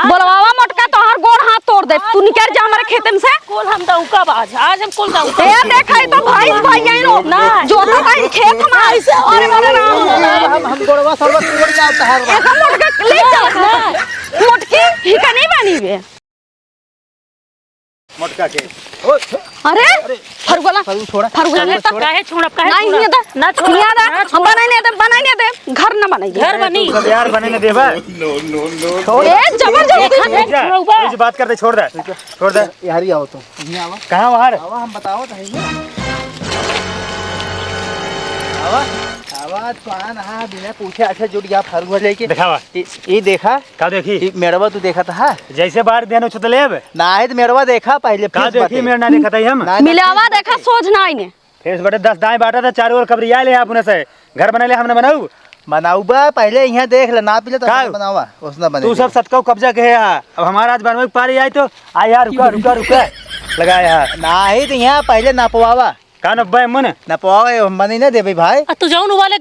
बोलवावा मोटका तोहर गोड़ हाथ तोड़ दे। तू निकल जा हमारे खेत में से। कुल हम दौका बाज आज हम कुल दौका। ए देखै तो भाई भैया नो ना जोता का खेत में ऐसे अरे मेरे राम हम गोड़वा सरवा तोड़ ना तहार एक मोटका ले जा ना मोटकी ही का नहीं बनी बे मोटका के अरे फरगोला छोड़ा फरगोला तो काहे छोड़ब काहे नहीं नहीं दे ना छोड़ हम बनाई नहीं दे घर ना बनाई घर बनी सब यार बने न देबा छोड़ ए जबरदस्ती कुछ बात करते छोड़ दे यार ही आओ तुम यहां आवा कहां बाहर आवा हम बताओ तो है आवा आवा पान हां बिना पूछे अच्छा जुट गया फरगो लेके दिखावा ये देखा का देखी मेड़वा तू देखा था जैसे बाहर देनो छतलेब ना है मेड़वा देखा पहले का देखी मेड़ ना देखा था हम मिलावा देखा सोच ना आईने फेस बटे 10 दाएं बाटा था चारों ओर कबरिया ले अपने से घर बना ले हमने बनाऊ बनाऊबा पहले यहाँ देख ले ना पीले तो बनावा उसने बने तू सब सतका कब्जा के है अब हमारा आज बनवे पारी आई तो आ यार रुका लगाया ना ही तो यहाँ पहले नापवावा का नब्बे मन नपवावे हम बनी ना दे भाई तू जौन वाले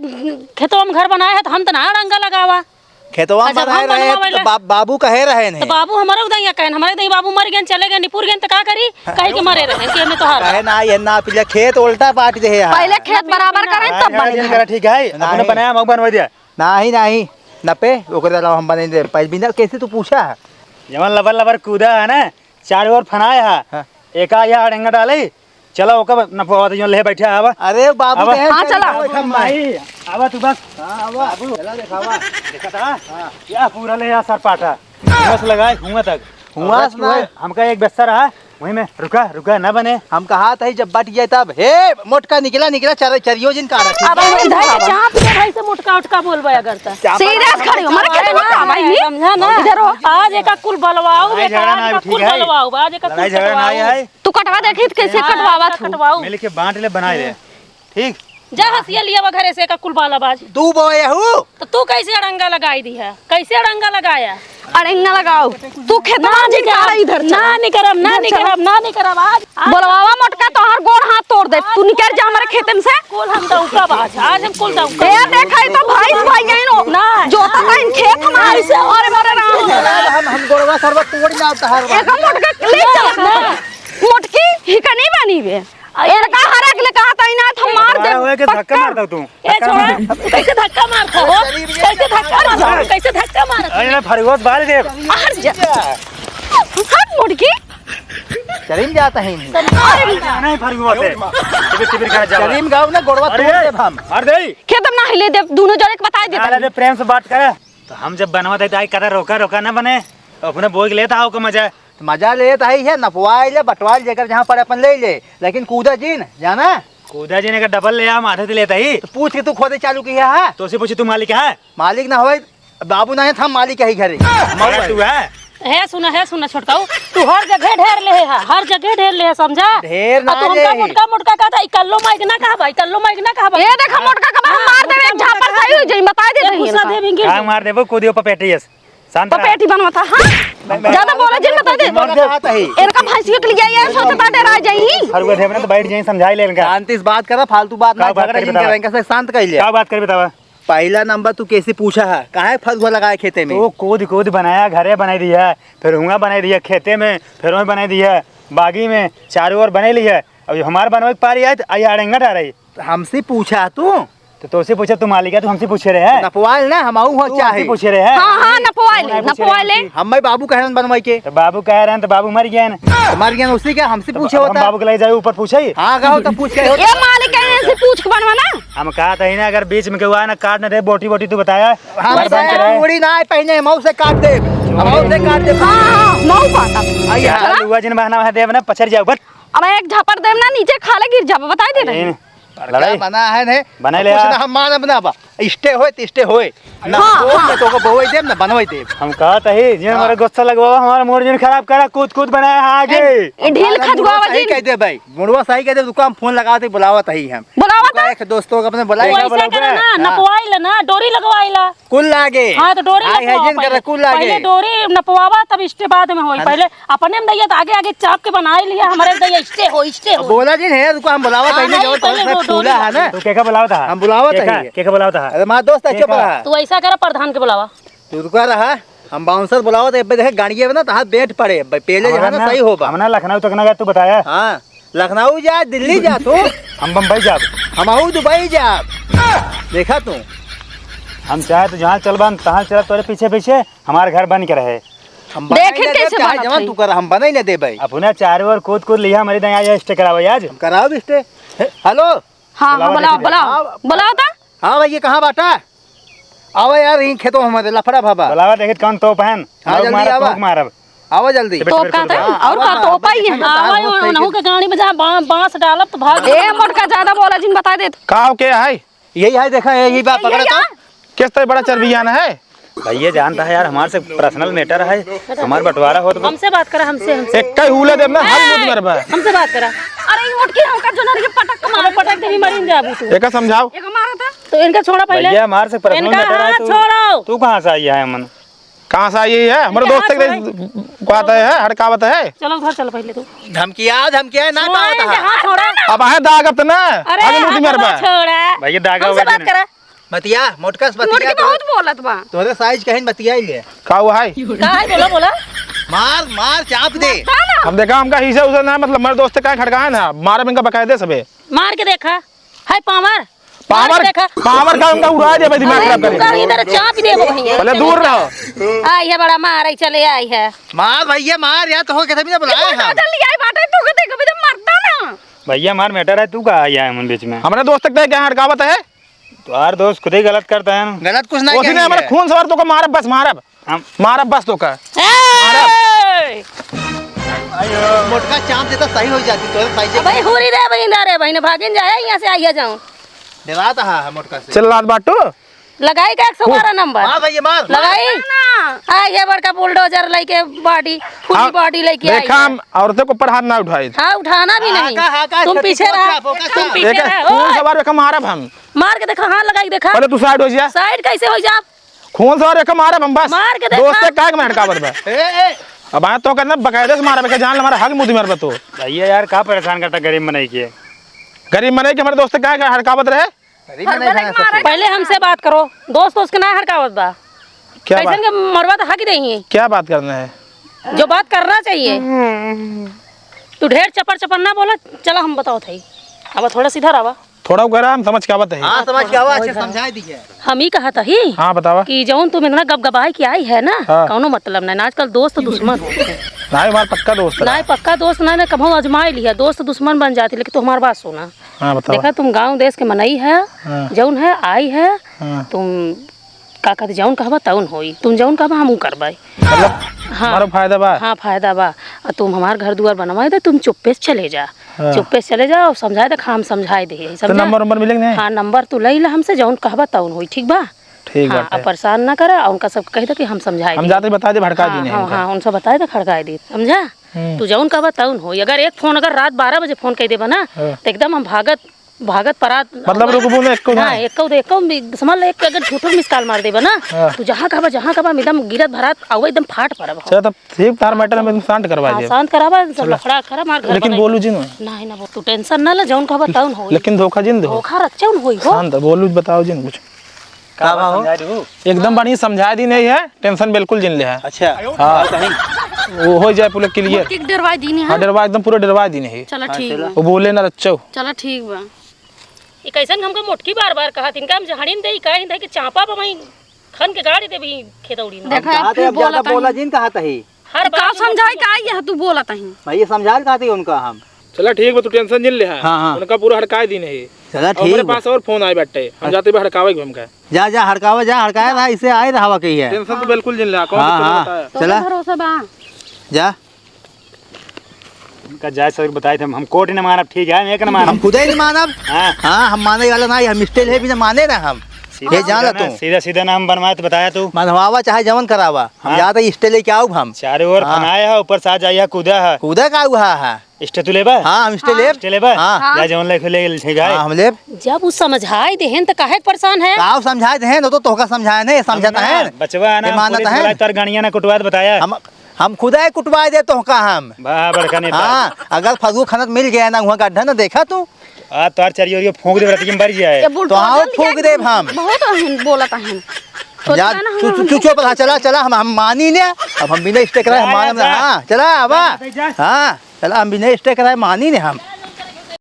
खेतों में घर बनाए है तो हम तो ना रंगा लगावा खेतवा में रहे तो बाबू कहे रहे नहीं तो बाबू हमारे उदैया कहे हमारे दई बाबू मर गए चले गए निपुर गए तो का करी कहे के मरे रहे के में तो हार कहे ना ये ना पीले खेत उल्टा पाट दे यार पहले खेत बराबर करें तब बनेगा ठीक है अपने बनाया मग बनवा दिया नहीं नपे ओकरे अलावा हम बने दे पहले बिना कैसे तू पूछा जवन लबर कूदा है ना चारों ओर फनाया है एका या अड़ंगा डाले चलो ओका नपवा दे ले बैठा आवा अरे बाबू हां चला भाई आवा तू बस हां आवा बाबू चला देखा था क्या पूरा ले या सर पाटा बस लगाए हुआ तक हुआ ना हमका एक बेस्ता रहा वहीं में रुका ना बने हम कहा था जब बट गया तब हे मोटका निकला चरियो जिन का अब इधर चाप के भाई से मोटका उटका बोलबे अगर त सीरियस खड़ी हमारे खेत में काम आई समझा ना इधर आज एक कुल बलवाओ एक कुल बलवाओ आज एक कुल झगड़ा ना है तू कटवा देखी कैसे कटवावा कटवाओ मिल के बांट ले बनाए ले ठीक जा हसिया लिया घरे से का कुल बाला बाज तू बोए हूं तो तू कैसे अड़ंगा लगाई दी है कैसे अड़ंगा लगाया अड़ंगा लगाओ तू खेतवा जी का इधर ना नहीं करब आज बोलवावा मोटका तोहर गोड़ हाथ तोड़ दे। तू निकल जा हमारे खेत में से। कुल हम दौका बाज आज हम कुल दौका ए देखै तो भाई भैया नो ना जोता का खेत में ऐसे अरे मेरे राम हम गोड़वा सरवा तोड़ ना तहार एक मोटका ले चल ना मोटकी ही का नहीं बनी बे इनका हरा के लिए कहा था इना हम मार दे ओए के धक्का मार दो तू ए छोड़ा कैसे धक्का मारता हो कैसे धक्का मार अरे फरगोस बाल दे हट जा हट मोटकी चरीम जाता है नहीं फरगोस से टिबिर खा जा चरीम गांव ना गोड़वा तोड़ दे हम मार दे खेत में ना हिले दे दोनों जने के बता देता अरे प्रेम से बात करे तो हम जब बनवाते तो आई करे रोका ना बने अपने बोल लेता हो को मजा लेता है नपवाए ले बटवाल जेकर जहाँ पर अपन ले ले लेकिन कूदा जी न जाना कूदा जी ने का डबल ले हम आधे लेता ही तो पूछ के तू खोदे चालू किया है तो उसे पूछे तू मालिक है मालिक ना हो बाबू ना है था मालिक है घरे तू है सुना छोटकाऊ तू हर जगह ढेर ले है हर जगह ढेर ले समझा ढेर ना तू हमका मोटका का था कल्लो माइक ना कहा भाई ये देखा मोटका का हम मार देवे एक झापड़ सही हो जाई बता दे गुस्सा देवेंगे हां मार देबो कूदियो पपेटियस शांत पपेटी बनवाता हां ज्यादा बोला जिन बता दे इनका भैंसियों के लिए ये सोचता डरा जाई हर वो ढेबना तो बैठ जाई समझाई ले इनका शांति से बात करा फालतू बात ना झगड़ा जिन करेंगे से शांत कर ले क्या बात कर बतावा पहला नंबर तू कैसे पूछा है काहे फसुआ लगाए खेते में वो कूद बनाया घरे बनाई दिया फिर हुआ बनाई दिया खेते में फिर वहीं बनाई दिया बागी में चारों ओर बने लिया अब हमारे बनवे पारी आए आई अड़ंगा डा रही हमसे पूछा तू तो से पूछा तू मालिक है तू हमसे पूछे रहे हैं नपवाल ना हम आऊ हो चाहे पूछे रहे हैं हां नपवाल ले हम बाबू कह रहे हैं बनवाई के तो बाबू कह रहे हैं तो बाबू मर गए ना उसी के हमसे पूछे होता बाबू के ले जाए ऊपर पूछे हां कहो तो पूछ के ये मालिक है से पूछ के बनवाना हम कहा था ना अगर बीच में के हुआ ना काट ना दे बोटी तू बताया हम पूरी ना पहने मऊ से काट दे मऊ से काट दे हां मऊ काटा आइए लुआ जिन बहना है देव ना पछड़ जाओ बट अब एक झपड़ देव ना नीचे खाले गिर जा बता दे रहे लड़ाई बना है ने बना ले हम मान बनाबा स्टे होए तो स्टे होए ना तो को बोई देब ना बनवाई देब हम कहत है जे हमारे गुस्सा लगवा हमारा मूड जिन खराब करा कूद बनाया आगे ए ढील खजवावा जी कह दे भाई मुड़वा सही कह दे दुकान फोन लगाते बुलावत है हम बुलावत एक दोस्तों को अपने बुलाए ऐसा करा ना नपवाइला ना डोरी लगवाइला कुल लागे हां तो डोरी है जिन कर कुल लागे पहले डोरी नपवावा तब स्टे बाद में होई पहले अपने में दैया आगे आगे चाप के बनाई लिया हमारे दैया स्टे हो बोला जी है दुकान बुलावत है जो तो फूला है ना तो के बुलावत है हम बुलावत है के बुलावत है अरे मां दोस्त है चुप रहा तू ऐसा कर प्रधान के बुलावा तू रुका रहा हम बाउंसर बुलाओ तो देखे गाड़िए में ना तहां बैठ पड़े पहले जहां ना सही होगा। हमने लखनऊ तक ना गए तू बताया। हाँ लखनऊ जा, दिल्ली जा तू, हम बम्बई जा, हम आऊ दुबई जा, देखा तू। हम चाहे तो जहाँ चल बन तहाँ चल, तोरे पीछे पीछे हमारे घर बन के रहे। हम देखे कैसे बनत जवान है। तू कर, हम बनाई ना दे भाई। अपने चारों ओर कूद कूद लिया हमारी दया स्टे कराओ आज। कराओ भी स्टे। हेलो हाँ हाँ बुलाओ बुलाओ बुलाओ था। हाँ भाई ये कहाँ बाटा? आओ यार यहीं खेतों हमारे लफड़ा भाबा। बुलावा देखे कौन तो पहन मारब। आओ जल्दी। तो कहते हैं और का तो पाई है। आवा उनहु के गाड़ी में जा बांस डालब तो भाग। ए मोटका ज्यादा बोला जिन बता दे। कहा के है यही है, देखा यही बात पकड़ा तो किस तरह बड़ा चर्बियान है भैया जानता है यार हमारे से पर्सनल मैटर है, हमारे बंटवारा हो तो हमसे बात करा, हमसे एक कई हुले दे ना हर मुद मरबा हमसे बात करा। अरे ये मोटकी हमका जोनर के पटक मार पटक देवी मरीन जाबू तू। एक समझाओ एक मारा था। तो इनका छोड़ा पहले। भैया हमारे से पर्सनल इनका मैटर है, हाथ छोड़ो। तू कहाँ से आई है? मन कहाँ से आई है? हमारे दोस्त को आता है हड़कावत है। चलो घर चलो पहले तू। धमकिया ना हाथ छोड़ा। अब है दागत ना अरे आगे मुद मरबा हाथ छोड़ा। भैया दागा हमसे बात करा। बतिया मोटकस मोटकी बतिया बहुत बोलत बा। तोरे साइज कहीं बतिया ही ले। का हुआ है का है बोला बोला। मार मार चाप दे। हम देखा हमका हिस्सा उसे ना मतलब मेरे दोस्त का खड़का है ना मारे में इनका बकायदे सबे मार के देखा है पावर पावर देखा पावर का उनका उड़ा दे भाई दिमाग खराब करे इधर चाप दे भैया। पहले दूर रहो। आई है बड़ा मार आई चले आई है। मार भैया मार यार, तो कैसे भी ना बुलाए हम। जल्दी आई बाटे तू के देख भी मरता ना। भैया हमारे मैटर है, तू कहाँ आई है मन बीच में? हमारे दोस्त तक क्या हड़कावत है? तो यार दोस्त खुद ही गलत करता है ना। गलत कुछ नहीं उसी ने हमारे खून सवार तो का मारब बस मारब हम मारब बस तो का मोटका चाप देता सही हो जाती तोरे साइज। भाई हुरी रे बहिंदा रे बहिन भागिन जाए यहाँ से आइए जाऊं। डराता है मोटका से। चल रात बाटू लगाई का 112 नंबर मार भैया मार। लगाई आई है बड़का बुलडोजर लेके बॉडी पूरी बॉडी लेके आई देखा हम औरतों को ऊपर हाथ ना उठाए हाँ उठाना भी नहीं। हाँ, तुम पीछे रहा, तुम पीछे रहा। खून सवार रेखा मारब हम मार के देखा हाथ लगाई देखा। पहले तू साइड हो जा। साइड कैसे हो जा? खून सवार रेखा मारब हम बस मार के देखा। दोस्त का में हड़कावत बा। अब आए तो करना बकायदे से मारब के जान हमारा हक मुंह मरब तो भैया यार कहाँ परेशान करता गरीब बनाई के? गरीब मने के हमारे दोस्त का हड़कावत रहे। पहले हमसे बात करो। दोस्त उसके ना हड़कावत बा। क्या कैसे बात के मरवा तो हक नहीं है। क्या बात करना है? जो बात करना चाहिए। तू ढेर चपर चपर ना बोला। चलो हम बताओ थे अब थोड़ा सीधा रहा। थोड़ा करा हम समझ क्या बात है। हाँ समझ क्या हुआ, अच्छे समझाई दी है। हम ही कहा था ही हाँ बतावा कि जौन तुम इतना गबगबाई की आई है ना हाँ। कौनो मतलब नहीं। आजकल दोस्त दुश्मन होते हैं। ना हमारा पक्का दोस्त ना पक्का दोस्त ना कभी आजमाई लिया दोस्त दुश्मन बन जाती। लेकिन तू हमारी बात सुना। हाँ बतावा। देखा तुम गांव देश के मनई है हाँ। जौन है आई है हाँ। तुम का कहते जौन कहबा तौन होई। तुम जौन कहबा हम करबाई। मतलब हाँ हमारा फायदा बा। हाँ फायदा बा। और तुम हमारे घर दुआर बनवाए दे तुम चुप्पे से चले जा। हाँ। चुप्पे से चले जाओ समझाए दे हम समझाए दे तो समझा। नंबर मिलेंगे नहीं? हाँ नंबर तू ले ला हमसे जौन कहबा तौन होई ठीक बा। ठीक हाँ अब परेशान ना करे और उनका सब कह दे कि हम समझाए हम दे। जाते बता दे भड़का दी हाँ हाँ उनसे बताए दे खड़काए दे समझा। तू जौन कहबा तौन होई। अगर एक फोन अगर रात 12 बजे फोन कह देबा ना हाँ। तो एकदम हम भागत परात मतलब रुक बोले एक को हाँ एक समझ ले एक अगर झूठो मिस कॉल मार देबा ना हाँ। तू जहाँ कहबा एकदम गिरत भरात आवे एकदम फाट पड़ब। चल तब ठीक तार मैटर हम शांत करवा दे। शांत कराबा सब लफड़ा खरा मार घर लेकिन बोलू जिन नहीं ना तू टेंशन ना ले जौन कहबा तौन होई। लेकिन धोखा जिन दो धोखा रखचौन होई हो। शांत बोलू बताओ जिन कुछ का हो? एकदम बढ़िया समझा दी नहीं है टेंशन बिल्कुल जिन ले है। अच्छा हाँ वो हो जाए पूरे क्लियर। किक डरवा दी नहीं हाँ है। डरवा एकदम पूरा डरवा दी नहीं। चलो ठीक बा। वो बोले ना रच्चो चलो ठीक बा। ये कैसन हमका मोटकी बार कहा तिनका हम जहड़ीन दे काहे दे कि चापा बमई खन के गाड़ी दे भी खेतौड़ी में। देखा कहा फिर अब ज्यादा बोला बोला जिन कहा ही हर का बात समझाई का आई है तू बोला तही। भैया समझा कहा थी उनका हम। चला ठीक है तू टेंशन जिन ले है। हाँ। उनका पूरा हड़काए दी नहीं। चला और मेरे ठीक पास और फोन आए बैठे हम जाते हुए हड़कावे हमका जा जा हड़कावा जा हड़काया था इसे आए रहा कही है। टेंशन तो बिल्कुल जिन ले। कौन हाँ बताया? हाँ चला भरोसा बा। जा उनका जायज सर बताए थे हम कोर्ट ने मानब ठीक है एक न मानब। हम खुद ही नहीं मानब। हाँ हाँ हम माने वाला नहीं, हम स्टेल है भी ना माने ना हम। ये जान ला तू सीधा सीधा नाम बनवाए तो बताया तू मनवावा चाहे जवन करावा हम जाते स्टेल लेके आओ हम। चारों ओर फनाया है ऊपर साथ जाइए कूदा है कूदा का हुआ है। स्टे तू लेबा हाँ हम स्टेल स्टे लेबा हाँ। जा जवन लेके ले ठीक है हम ले जब वो समझाए देहन तो काहे परेशान है। काव समझाए थे तो तोहका समझाया नहीं समझाता है बचवा ये ना मानता है। तर गणिया ना कुटवा बताया हम खुदा ही कुटवाए दे तोहका हम। बा बड़का नेता हाँ अगर फगू खनत मिल गया ना वहाँ गड्ढा ना देखा तू आ तार चरियो फूंक दे रती मर जाए तो आओ फूंक दे हम। बहुत बोला तही। यार ना तू चुप रहा। चला हम मानी ने। अब हम बिना स्टे कराए हम माने। हाँ चला अब। हाँ चला हम बिना स्टे कराए मानी ने हम।